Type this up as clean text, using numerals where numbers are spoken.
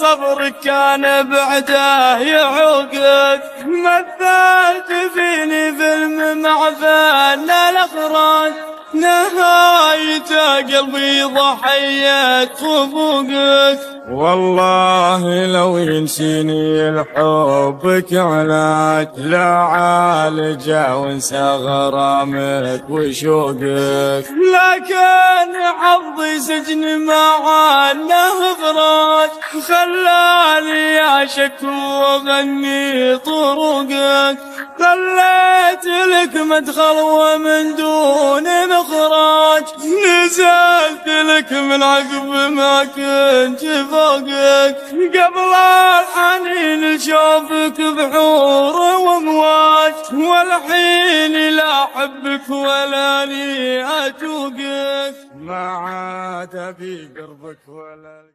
صبرك كان بعده يعوقك. مثلت فيني فيلم مع فن الأخراج، نهايته قلبي ضحية خفوقك. والله لو ينسيني الحب علاج، لا عالجه وانسى غرامك وشوقك. لكن حظي سجن معانه فراج، خلاني أشك وأغني طرقك. خليت لك مدخل ومن دون مخرج، نزلت لك من عقب ما كنت فوقك. قبل الحنين شوفك بحور وامواج، والحين لا احبك ولا لي اتوقك. ما عاد ابي قربك ولا